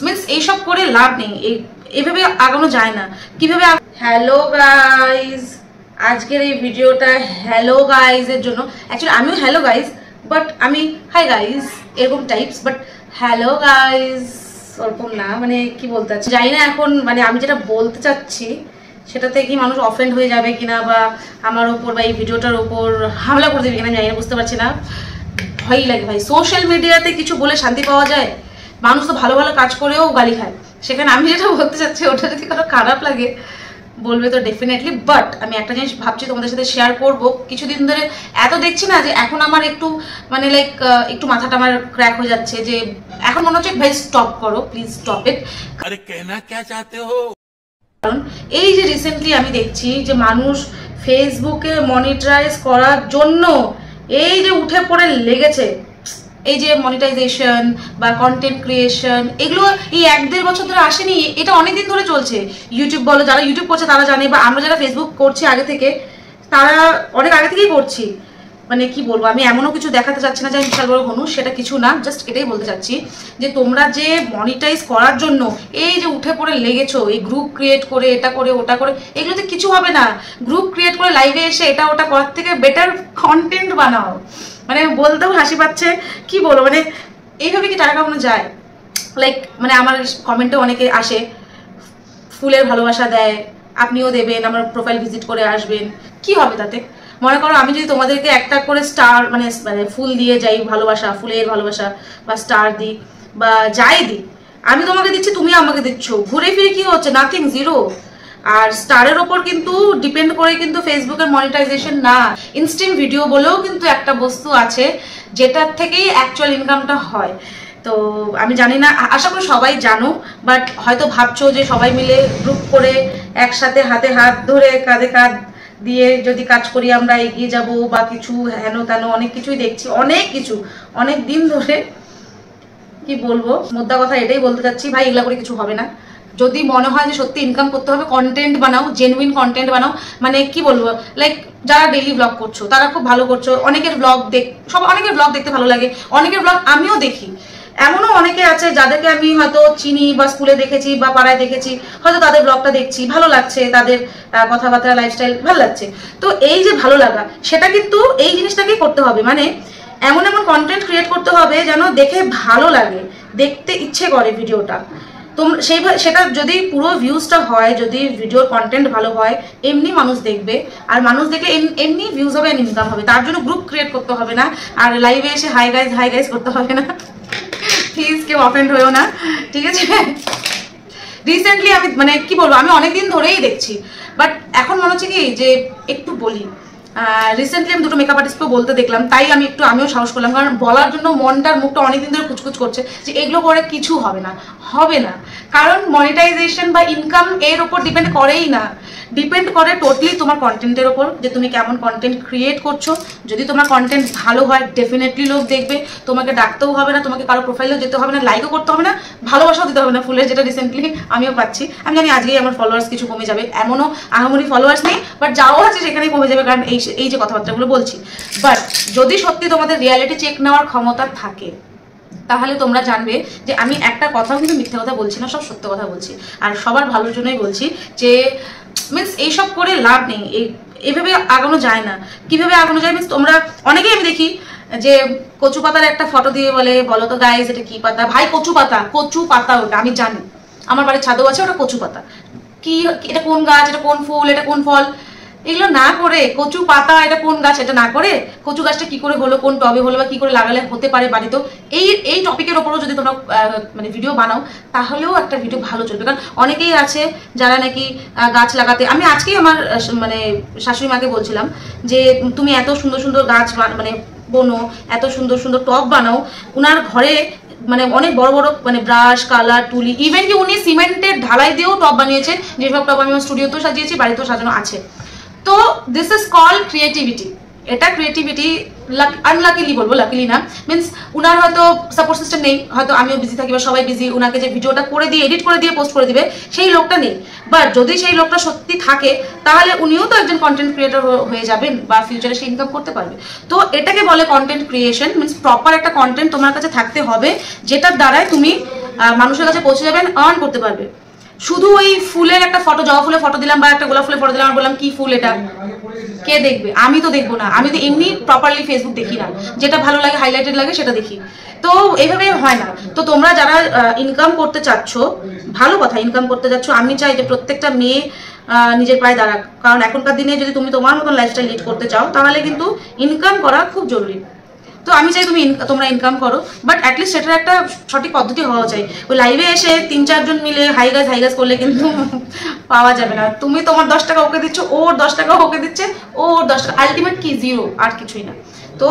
Means এইসব করে লাভ নেই, এইভাবে আগানো যায় না। কিভাবে হ্যালো গাইজ, আজকের এই ভিডিওটা হ্যালো গাইজের জন্য। অ্যাকচুয়ালি আমিও হ্যালো গাইজ, বাট আমি হাই গাইজ এরকম টাইপস, বাট হ্যালো গাইজ ওরকম না। মানে কি বলতে চাচ্ছি জানি না এখন, মানে আমি যেটা বলতে চাচ্ছি সেটাতে কি মানুষ অফেন্ড হয়ে যাবে কিনা, বা আমার উপর বা এই ভিডিওটার উপর হামলা করে দেবে কিনা আমি জানি না, বুঝতে পারছি না। ভয়ই লাগে ভাই, সোশ্যাল মিডিয়াতে কিছু বলে শান্তি পাওয়া যায়? মানুষ তো ভালো ভালো কাজ করেও গালি খায়, সেখানে আমি যেটা বলতে চাচ্ছি ওটা যদি কারো খারাপ লাগে বলবে তো ডেফিনেটলি। বাট আমি একটা জিনিস ভাবছি তোমাদের সাথে শেয়ার করব। কিছুদিন ধরে এত দেখছি না যে এখন আমার একটু মানে লাইক একটু মাথাটা আমার ক্র্যাক হয়ে যাচ্ছে, যে এখন মনে হচ্ছে ভাই স্টপ করো, প্লিজ স্টপ ইট। আরে কেনা কে চাইতে হো? কারণ এই যে রিসেন্টলি আমি দেখছি যে মানুষ ফেসবুকে মনিটাইজ করার জন্য এই যে উঠে পড়ে লেগেছে, এই যে মনিটাইজেশন বা কন্টেন্ট ক্রিয়েশন, এগুলো এই 1-1.5 বছর ধরে আসেনি, এটা অনেকদিন ধরে চলছে। ইউটিউব বলো, যারা ইউটিউব করছে তারা জানে, বা আমরা যারা ফেসবুক করছি আগে থেকে, তারা অনেক আগে থেকেই করছি। মানে কি বলবো, আমি এমনও কিছু দেখাতে চাচ্ছি না যে আমি বিশাল বড় হনু, সেটা কিছু না, জাস্ট এটাই বলতে চাচ্ছি যে তোমরা যে মনিটাইজ করার জন্য এই যে উঠে পড়ে লেগেছো, এই গ্রুপ ক্রিয়েট করে এটা করে ওটা করে, এগুলোতে কিছু হবে না। গ্রুপ ক্রিয়েট করে লাইভে এসে এটা ওটা করার থেকে বেটার কন্টেন্ট বানাও। মানে বলতেও হাসি পাচ্ছে, কি বলবো, মানে এইভাবে কি টাকা কামানো যায়? লাইক মানে আমার কমেন্টে অনেকে আসে, ফুলের ভালোবাসা দেয়, আপনিও দেবেন, আমার প্রোফাইল ভিজিট করে আসবেন, কি হবে তাতে? মনে করো আমি যদি তোমাদেরকে একটা করে স্টার মানে ফুল দিয়ে যাই, ভালোবাসা, ফুলের ভালোবাসা বা স্টার দিই বা যাই দিই, আমি তোমাকে দিচ্ছি, তুমি আমাকে দিচ্ছ, ঘুরে ফিরে কি হচ্ছে? Nothing, zero. আর স্টারের ওপর কিন্তু ডিপেন্ড করে কিন্তু ফেসবুকের মনিটাইজেশন না, ইনস্ট্যান্ট ভিডিও বলেও কিন্তু একটা বস্তু আছে যেটার থেকেই অ্যাকচুয়াল ইনকামটা হয়। তো আমি জানি না, আশা করি সবাই জানো, বাট হয়তো ভাবছো যে সবাই মিলে গ্রুপ করে একসাথে হাতে হাত ধরে কাঁধে কাঁধ দিয়ে যদি কাজ করি আমরা এগিয়ে যাব বা কিছু হেন তেন অনেক কিছুই দেখছি, অনেক কিছু অনেক দিন ধরে। কি বলবো, মোদ্দা কথা এটাই বলতে চাচ্ছি ভাই, এগুলা করে কিছু হবে না। যদি মনে হয় যে সত্যি ইনকাম করতে হবে, কন্টেন্ট বানাও, জেনুইন কন্টেন্ট বানাও। মানে কি বলবো, লাইক যারা ডেইলি ব্লগ করছো তারা খুব ভালো করছো, অনেকের ব্লগ অনেকের ব্লগ দেখতে ভালো লাগে, অনেকের ব্লগ আমিও দেখি। এমনও অনেকে আছে যাদেরকে আমি হয়তো চিনি বা স্কুলে দেখেছি বা পাড়ায় দেখেছি, হয়তো তাদের ব্লগটা দেখছি, ভালো লাগছে, তাদের কথাবার্তা লাইফস্টাইল ভালো লাগছে। তো এই যে ভালো লাগা, সেটা কিন্তু এই জিনিসটাকেই করতে হবে। মানে এমন এমন কন্টেন্ট ক্রিয়েট করতে হবে যেন দেখে ভালো লাগে, দেখতে ইচ্ছে করে ভিডিওটা। সেটা যদি পুরো ভিউজটা হয়, যদি ভিডিওর কন্টেন্ট ভালো হয়, এমনি মানুষ দেখবে, আর মানুষ দেখে এমনি ভিউজ হবে, ইনকাম হবে। তার জন্য গ্রুপ ক্রিয়েট করতে হবে না, আর লাইভে এসে হাই গাইজ করতে হবে না। প্লিজ কেউ অফেন্ড হয়েও না, ঠিক আছে? রিসেন্টলি আমি মানে কি বলবো, আমি অনেকদিন ধরেই দেখছি, বাট এখন মনে হচ্ছে কি যে একটু বলি। রিসেন্টলি আমি দুটো মেকআপ আর্টিস্টকেও বলতে দেখলাম, তাই আমিও সাহস করলাম, কারণ বলার জন্য মনটার মুখটা অনেকদিন ধরে কুচকুচ করছে যে এগুলো করে কিছু হবে না, হবে না। কারণ মনিটাইজেশন বা ইনকাম এর ওপর ডিপেন্ড করেই না, ডিপেন্ড করে টোটালি তোমার কন্টেন্টের ওপর, যে তুমি কেমন কন্টেন্ট ক্রিয়েট করছো। যদি তোমার কন্টেন্ট ভালো হয়, ডেফিনেটলি লোক দেখবে, তোমাকে ডাকতেও হবে না, তোমাকে কারো প্রোফাইলেও যেতে হবে না, লাইকও করতে হবে না, ভালোবাসাও দিতে হবে না ফুলের, যেটা রিসেন্টলি আমিও পাচ্ছি। আমি জানি আজকেই আমার ফলোয়ার্স কিছু কমে যাবে, এমনও আহামরি ফলোয়ার্স নেই, বাট যাও আছে সেখানেই কমে যাবে, কারণ এই যে কথাবার্তাগুলো বলছি। বাট যদি সত্যি তোমাদের রিয়ালিটি চেক নেওয়ার ক্ষমতা থাকে, তাহলে তোমরা জানবে যে আমি একটা কথাও কিন্তু মিথ্যে কথা বলছি না, সব সত্য কথা বলছি, আর সবার ভালোর জন্যই বলছি। যে মিন্স এইসব করে লাভ নেই, এইভাবে আগানো যায় না। কিভাবে আগানো যায় মিন্স, তোমরা অনেকেই আমি দেখি যে কচু পাতার একটা ফটো দিয়ে বলো তো গাইজ এটা কি পাতা? ভাই কচু পাতা ওটা আমি জানি, আমার বাড়ির ছাদেও আছে ওটা কচু পাতা। কি এটা কোন গাছ, এটা কোন ফুল, এটা কোন ফল, এগুলো না করে কচু পাতা এটা কোন গাছ এটা না করে কচু গাছটা কি করে হলো, কোন টবে হলো, বা কি করে লাগালে হতে পারে বাড়িতে, এই টপিকের ওপরও যদি তোমরা মানে ভিডিও বানাও, তাহলেও একটা ভিডিও ভালো চলবে। কারণ অনেকেই আছে যারা নাকি গাছ লাগাতে, আমি আজকেই আমার মানে শাশুড়ি মাকে বলছিলাম যে তুমি এত সুন্দর সুন্দর গাছ মানে বোনো, এত সুন্দর সুন্দর টব বানাও। উনার ঘরে মানে অনেক বড় বড় মানে ব্রাশ, কালার, তুলি, ইভেন কি উনি সিমেন্টের ঢালাই দিয়েও টব বানিয়েছে, যেসব টব আমি আমার স্টুডিওতেও সাজিয়েছি, বাড়িতেও সাজানো আছে। তো দিস ইজ কল্ড ক্রিয়েটিভিটি। এটা ক্রিয়েটিভিটি, আনলাকিলি বলবো, লাকিলি না। মিন্স উনার হয়তো সাপোর্ট সিস্টেম নেই, হয়তো আমিও বিজি থাকি বা সবাই বিজি, উনাকে যে ভিডিওটা করে দিয়ে এডিট করে দিয়ে পোস্ট করে দিবে সেই লোকটা নেই। বাট যদি সেই লোকটা সত্যি থাকে, তাহলে উনিও তো একজন কন্টেন্ট ক্রিয়েটর হয়ে যাবেন বা ফিউচারে সে ইনকাম করতে পারবে। তো এটাকে বলে কন্টেন্ট ক্রিয়েশন। মিন্স প্রপার একটা কন্টেন্ট তোমার কাছে থাকতে হবে, যেটার দ্বারাই তুমি মানুষের কাছে পৌঁছে যাবেন, আর্ন করতে পারবে। শুধু ওই ফুলের একটা ফটো, জবা ফুলের ফটো দিলাম বা একটা গোলাপ ফুলের ফটো দিলাম, আর বললাম কি ফুল এটা, কে দেখবে? আমি তো দেখবো না, আমি তো এমনি প্রপারলি ফেসবুক দেখি না, যেটা ভালো লাগে হাইলাইটেড লাগে সেটা দেখি। তো এইভাবে হয় না। তো তোমরা যারা ইনকাম করতে চাচ্ছ, ভালো কথা, ইনকাম করতে চাচ্ছ, আমি চাই যে প্রত্যেকটা মেয়ে নিজের পায়ে দাঁড়াক। কারণ এখনকার দিনে যদি তুমি তোমার মতন লাইফস্টাইল লিড করতে চাও, তাহলে কিন্তু ইনকাম করা খুব জরুরি। তো আমি চাই তোমরা ইনকাম করো, বাট অ্যাটলিস্ট সেটার একটা সঠিক পদ্ধতি হওয়া চাই। ওই লাইভে এসে 3-4 জন মিলে হাইগাজ করলে কিন্তু পাওয়া যাবে না। তুমি তোমার 10 টাকা ওকে দিচ্ছ, ওর 10 টাকা ওকে দিচ্ছে, ওর 10 টাকা, আলটিমেট কি? জিরো, আর কিছুই না। তো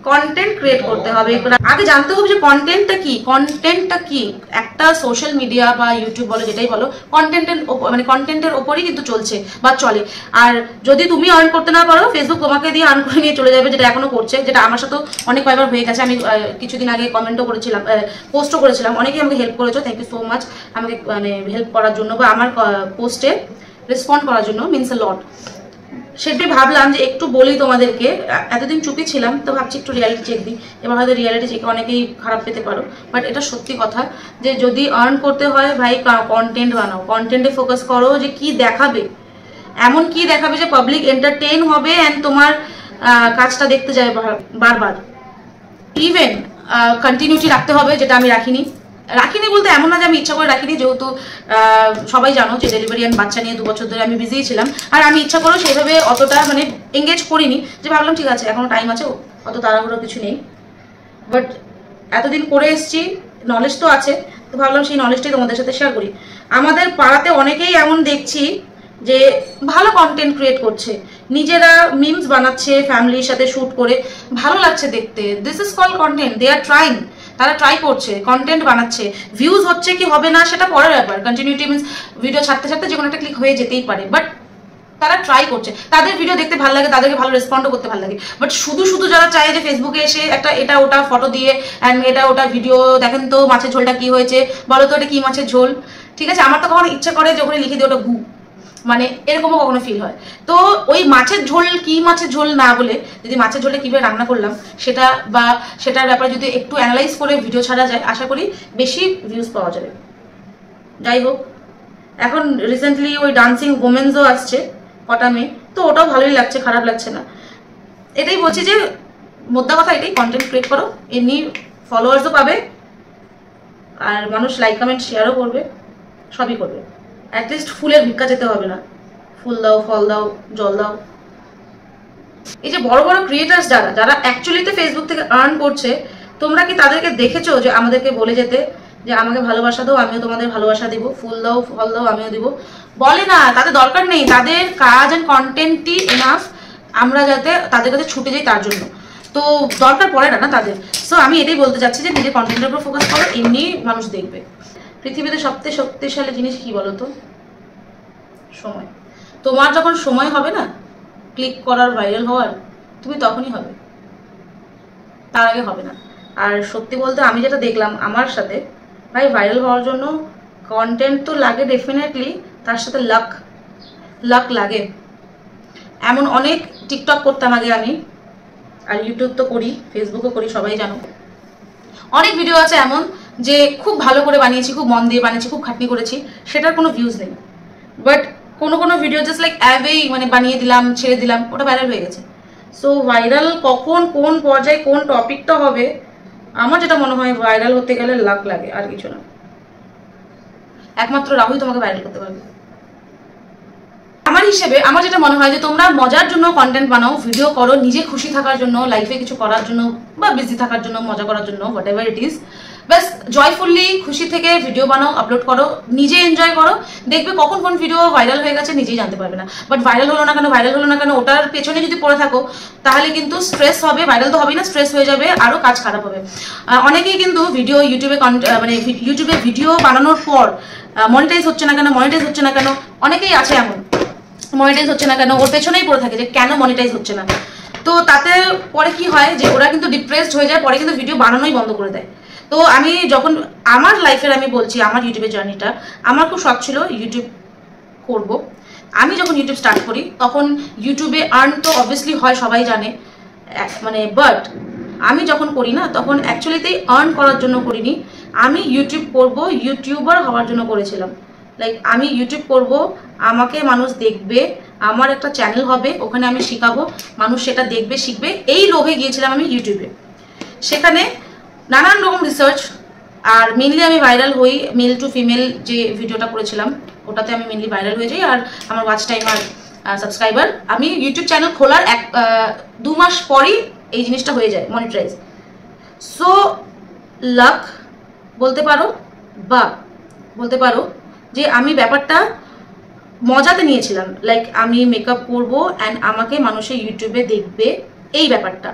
কন্টেন্ট ক্রিয়েট করতে হবে। আগে জানতে হবে যে কন্টেন্টটা কি। একটা সোশ্যাল মিডিয়া বা ইউটিউব বলো, যেটাই বলো, কন্টেন্টের ওপরই কিন্তু চলছে বা চলে। আর যদি তুমি আর্ন করতে না পারো, ফেসবুক তোমাকে দিয়ে আর্ন করে নিয়ে চলে যাবে, যেটা এখনো করছে, যেটা আমার সাথে অনেক কয়েকবার হয়ে গেছে। আমি কিছুদিন আগে কমেন্টও করেছিলাম, পোস্টও করেছিলাম, অনেকেই আমাকে হেল্প করেছো, থ্যাংক ইউ সো মাচ আমাকে হেল্প করার জন্য বা আমার পোস্টে রেসপন্ড করার জন্য, মিনস এ লট। সেটাই ভাবলাম যে একটু বলি তোমাদেরকে। এতদিন চুপি ছিলাম, তো ভাবছি একটু রিয়ালিটি চেক দিই। এবার হয়তো রিয়ালিটি চেক অনেকেই খারাপ পেতে পারো, বাট এটা সত্যি কথা যে যদি আর্ন করতে হয় ভাই, কন্টেন্ট বানাও, কন্টেন্টে ফোকাস করো। যে কি দেখাবে, এমন কি দেখাবে যে পাবলিক এন্টারটেইন হবে অ্যান্ড তোমার কাজটা দেখতে যায় বারবার। ইভেন কন্টিনিউটি রাখতে হবে, যেটা আমি রাখিনি বলতে এমন না যে আমি ইচ্ছা করে রাখিনি, যেহেতু সবাই জানো যে ডেলিভারি অ্যান্ড বাচ্চা নিয়ে 2 বছর ধরে আমি বিজিই ছিলাম। আর আমি ইচ্ছা করে সেইভাবে অতটা এঙ্গেজ করিনি, যে ভাবলাম ঠিক আছে এখনো টাইম আছে, অত তাড়াহুড়ো কিছু নেই। বাট এতদিন করে এসছি, নলেজ তো আছে, তো ভাবলাম সেই নলেজটাই তোমাদের সাথে শেয়ার করি। আমাদের পাড়াতে অনেকেই এমন দেখছি যে ভালো কন্টেন্ট ক্রিয়েট করছে, নিজেরা মিমস বানাচ্ছে, ফ্যামিলির সাথে শ্যুট করে, ভালো লাগছে দেখতে। This is call content. They are trying, তারা ট্রাই করছে, কন্টেন্ট বানাচ্ছে। ভিউজ হচ্ছে কি হবে না সেটা পরের ব্যাপার, কন্টিনিউটি মিনস ভিডিও ছাড়তে যে কোনো একটা ক্লিক হয়ে যেতেই পারে, বাট তারা ট্রাই করছে। তাদের ভিডিও দেখতে ভালো লাগে, তাদেরকে ভালো রেসপন্ডও করতে ভালো লাগে। বাট শুধু যারা চায় যে ফেসবুকে এসে একটা এটা ওটা ফটো দিয়ে অ্যান্ড এটা ওটা ভিডিও, দেখেন তো মাছের ঝোলটা কি হয়েছে, বলো তো এটা কি মাছের ঝোল, ঠিক আছে? আমার তো কখনো ইচ্ছে করে যখন লিখে দিই ওটা গু, এরকমও কখনো ফিল হয়। তো ওই মাছের ঝোল কি মাছের ঝোল না বলে, যদি মাছের ঝোলটা কিভাবে রান্না করলাম সেটা বা সেটার ব্যাপারে যদি একটু অ্যানালাইজ করে ভিডিও ছাড়া যায়, আশা করি বেশি ভিউজ পাওয়া যাবে। যাই হোক, এখন রিসেন্টলি ওই ডান্সিং ওমেন্সও আসছে কটা মেয়ে, তো ওটাও ভালোই লাগছে, খারাপ লাগছে না। এটাই বলছি যে মোদ্দা কথা এটাই, কন্টেন্ট ক্রিয়েট করো, এমনি ফলোয়ার্সও পাবে, আর মানুষ লাইক কমেন্ট শেয়ারও করবে, সবই করবে। অ্যাটলিস্ট ফুলের ভিক্ষা যেতে হবে না, ফুল দাও, ফল দাও, জল দাও। এই যে বড় বড় ক্রিয়েটার্স যারা অ্যাকচুয়ালিতে ফেসবুক থেকে আর্ন করছে, তোমরা কি তাদেরকে দেখেছো যে আমাদেরকে বলে যেতে যে আমাকে ভালোবাসা দাও, আমিও তোমাদের ভালোবাসা দিব, ফুল দাও, ফল দাও, আমিও দিব? বলে না, তাদের দরকার নেই, তাদের কাজ অ্যান্ড কন্টেন্টই এনাফ আমরা যাতে তাদের কাছে ছুটে যাই তার জন্য। তো দরকার পড়ে না তাদের। সো আমি এটাই বলতে চাচ্ছি যে নিজের কন্টেন্টের উপর ফোকাস করো, এমনি মানুষ দেখবে। পৃথিবীতে সবচেয়ে শক্তিশালী জিনিস কি বলো তো? সময়। তোমার যখন সময় হবে না ক্লিক করার, ভাইরাল হওয়ার, তুমি তখনই হবে, তার আগে হবে না। আর সত্যি বলতে আমি যেটা দেখলাম আমার সাথে, ভাই ভাইরাল হওয়ার জন্য কন্টেন্ট তো লাগে ডেফিনেটলি, তার সাথে লাক লাগে। এমন অনেক টিকটক করতাম আগে আমি, আর ইউটিউব তো করি, ফেসবুকও করি, সবাই জানো। অনেক ভিডিও আছে এমন যে খুব ভালো করে বানিয়েছি, খুব মন দিয়ে বানিয়েছি, খুব খাটনি করেছি, সেটার কোনো ভিউজ নেই। বাট কোনো ভিডিও জাস্ট লাইক অ্যাভেই বানিয়ে দিলাম, ছেড়ে দিলাম, ওটা ভাইরাল হয়ে গেছে। সো ভাইরাল কখন, কোন পর্যায়ে, কোন টপিকটা হবে, আমার যেটা মনে হয় ভাইরাল হতে গেলে লাক লাগে, আর কিছু না। একমাত্র রাহুই তোমাকে ভাইরাল করতে পারবে। আমার হিসেবে আমার যেটা মনে হয় যে তোমরা মজার জন্য কন্টেন্ট বানাও, ভিডিও করো, নিজে খুশি থাকার জন্য, লাইফে কিছু করার জন্য বা বিজি থাকার জন্য, মজা করার জন্য, হোয়াট এভার ইট ইজ, ব্যাস জয়ফুলি খুশি থেকে ভিডিও বানাও, আপলোড করো, নিজে এনজয় করো। দেখবে কখন কোন ভিডিও ভাইরাল হয়ে গেছে নিজেই জানতে পারবে না। বাট ভাইরাল হলো না কেন ওটার পেছনে যদি পড়ে থাকো, তাহলে কিন্তু স্ট্রেস হবে, ভাইরাল তো হবেই না, স্ট্রেস হয়ে যাবে, আরো কাজ খারাপ হবে। অনেকেই কিন্তু ভিডিও ইউটিউবে ভিডিও বানানোর পর মনিটাইজ হচ্ছে না কেন, অনেকেই আছে এমন, মনিটাইজ হচ্ছে না কেন, ওর পেছনেই পড়ে থাকে যে কেন মনিটাইজ হচ্ছে না। তো তাতে পরে কি হয় যে ওরা কিন্তু ডিপ্রেসড হয়ে যায়, পরে কিন্তু ভিডিও বানানোই বন্ধ করে দেয়। তো আমি যখন আমার লাইফের আমি বলছি, আমার ইউটিউবের জার্নিটা, আমার খুব শখ ছিল ইউটিউব করব। আমি যখন ইউটিউব স্টার্ট করি তখন ইউটিউবে আর্ন তো অবভিয়াসলি হয়, সবাই জানে, বাট আমি যখন করি না তখন অ্যাকচুয়ালিতেই আর্ন করার জন্য করিনি, আমি ইউটিউব করব, ইউটিউবার হওয়ার জন্য করেছিলাম। লাইক আমি ইউটিউব করব, আমাকে মানুষ দেখবে, আমার একটা চ্যানেল হবে, ওখানে আমি শেখাবো, মানুষ সেটা দেখবে শিখবে, এই লোভে গিয়েছিলাম আমি ইউটিউবে। সেখানে নানান রকম রিসার্চ, আর মেনলি আমি ভাইরাল হই মেল টু ফিমেল যে ভিডিওটা করেছিলাম ওটাতে আমি মেনলি ভাইরাল হয়ে যাই। আর আমার ওয়াচ টাইম আর সাবস্ক্রাইবার, আমি ইউটিউব চ্যানেল খোলার 2 মাস পরই এই জিনিসটা হয়ে যায় মনিটাইজ। সো লাক বলতে পারো, বা বলতে পারো যে আমি ব্যাপারটা মজাতে নিয়েছিলাম। লাইক আমি মেকআপ করবো অ্যান্ড আমাকে মানুষে ইউটিউবে দেখবে, এই ব্যাপারটা।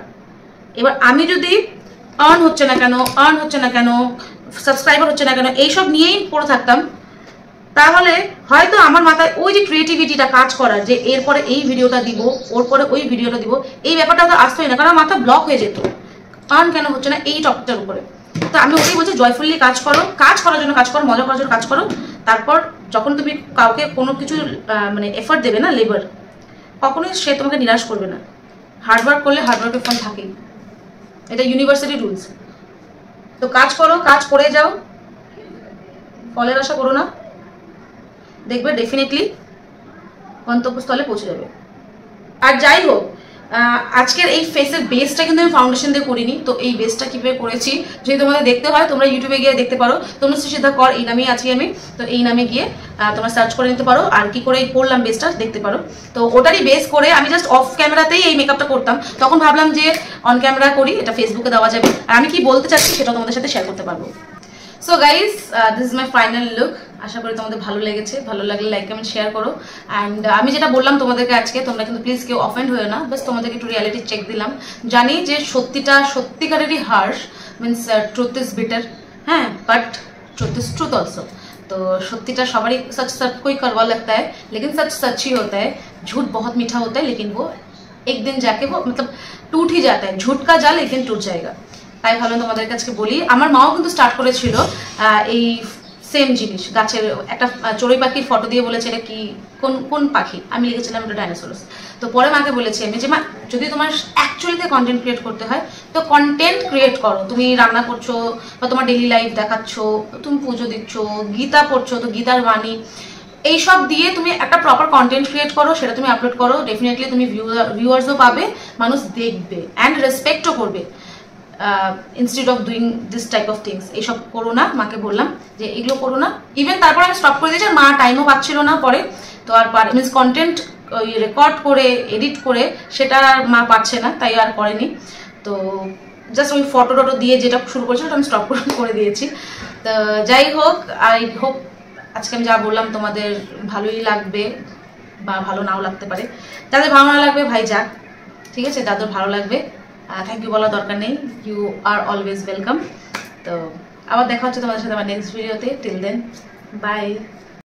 এবার আমি যদি আর্ন হচ্ছে না কেন, সাবস্ক্রাইবার হচ্ছে না কেন, এইসব নিয়েই পড়ে থাকতাম, তাহলে হয়তো আমার মাথায় ওই যে ক্রিয়েটিভিটিটা কাজ করার, যে এরপরে এই ভিডিওটা দিব, ওর পরে ওই ভিডিওটা দিব, এই ব্যাপারটা তো আসতোই না, কারণ মাথা ব্লক হয়ে যেত আর্ন কেন হচ্ছে না এই টপিকটার উপরে। তো আমি ওটাই বলছি, জয়ফুল্লি কাজ করো, কাজ করার জন্য কাজ করো, মজা করার জন্য কাজ করো। তারপর যখন তুমি কাউকে কোনো কিছু মানে এফর্ট দেবে না, লেবার, কখনোই সে তোমাকে নিরাশ করবে না। হার্ডওয়ার্ক করলে হার্ডওয়ার্কের ফল থাকেই, এটা ইউনিভার্সালি রুলস। তো কাজ করো, কাজ করে যাও, ফলের আশা করো না, দেখবে ডেফিনেটলি গন্তব্যস্থলে পৌঁছে যাবে। আর যাই হোক, আজকের এই ফেসের বেসটা কিন্তু আমি ফাউন্ডেশন দিয়ে করিনি। তো এই বেসটা কিভাবে করেছি যদি তোমাদের দেখতে হয়, তোমরা ইউটিউবে গিয়ে দেখতে পারো, তনুশ্রী সিদ্ধা কর এই নামেই আছি আমি। তো এই নামে গিয়ে তোমরা সার্চ করে নিতে পারো, আর কি করে করলাম বেসটা দেখতে পারো। তো ওটারই বেস করে আমি জাস্ট অফ ক্যামেরাতেই এই মেকআপটা করতাম, তখন ভাবলাম যে অন ক্যামেরা করি, এটা ফেসবুকে দেওয়া যাবে, আর আমি কি বলতে চাচ্ছি সেটা তোমাদের সাথে শেয়ার করতে পারবো। So guys, this is my final look. আশা করি তোমাদের ভালো লেগেছে, ভালো লাগলে লাইক কমেন্ট শেয়ার করো। অ্যান্ড আমি যেটা বললাম তোমাদেরকে আজকে, তোমরা কিন্তু প্লিজ কেউ অফেন্ড হয়ে না, বাস তোমাদেরকে একটু রিয়ালিটি চেক দিলাম। জানি যে সত্যিকারেরই harsh, means truth is bitter, হ্যাঁ, but truth is truth also. तो सत्य सवारी सच सब कोई करवा लगता है, लेकिन सच सच ही होता है। झूठ बहुत मीठा होता है, लेकिन वो एक दिन जाके वो मतलब टूट ही जाता है। झूठ का जाल एक दिन टूट जाएगा। তাই ভালো তোমাদের কাছে বলি, আমার মাও কিন্তু স্টার্ট করেছিল এই সেম জিনিস, গাছের একটা চড়ুই পাখির ফটো দিয়ে বলেছে এটা কি কোন কোন পাখি, আমি লিখেছিলাম এটা ডাইনোসরস। তো পরে মাকে বলেছি আমি যে মা যদি তোমার অ্যাকচুয়ালিতে কন্টেন্ট ক্রিয়েট করতে হয় তো কন্টেন্ট ক্রিয়েট করো। তুমি রান্না করছো বা তোমার ডেইলি লাইফ দেখাচ্ছ, তুমি পুজো দিচ্ছ, গীতা পড়ছো তো গীতার বাণী, এইসব দিয়ে তুমি একটা প্রপার কন্টেন্ট ক্রিয়েট করো, সেটা তুমি আপলোড করো, ডেফিনেটলি তুমি ভিউয়ার্সও পাবে, মানুষ দেখবে অ্যান্ড রেসপেক্টও করবে। Instead of doing this type of things এইসব করো না, মাকে বললাম যে এগুলো করো না। ইভেন তারপর আমি স্টপ করে দিয়েছি, মা টাইমও পাচ্ছিল না পরে, তো আর মিনস কন্টেন্ট রেকর্ড করে এডিট করে সেটা আর মা পাচ্ছে না, তাই আর করেনি। তো জাস্ট ওই ফটো টটো দিয়ে যেটা শুরু করেছিল ওটা আমি স্টপ করে দিয়েছি। তো যাই হোক, আই হোপ আজকে আমি যা বললাম তোমাদের ভালোই লাগবে বা ভালো নাও লাগতে পারে। যাদের ভালো না লাগবে ভাই যাক, ঠিক আছে, যাদের ভালো লাগবে থ্যাংক ইউ বলার দরকার নেই, ইউ আর অলওয়েজ ওয়েলকাম। তো আবার দেখা হচ্ছে তোমাদের সাথে আমার নেক্সট ভিডিওতে। Till then by.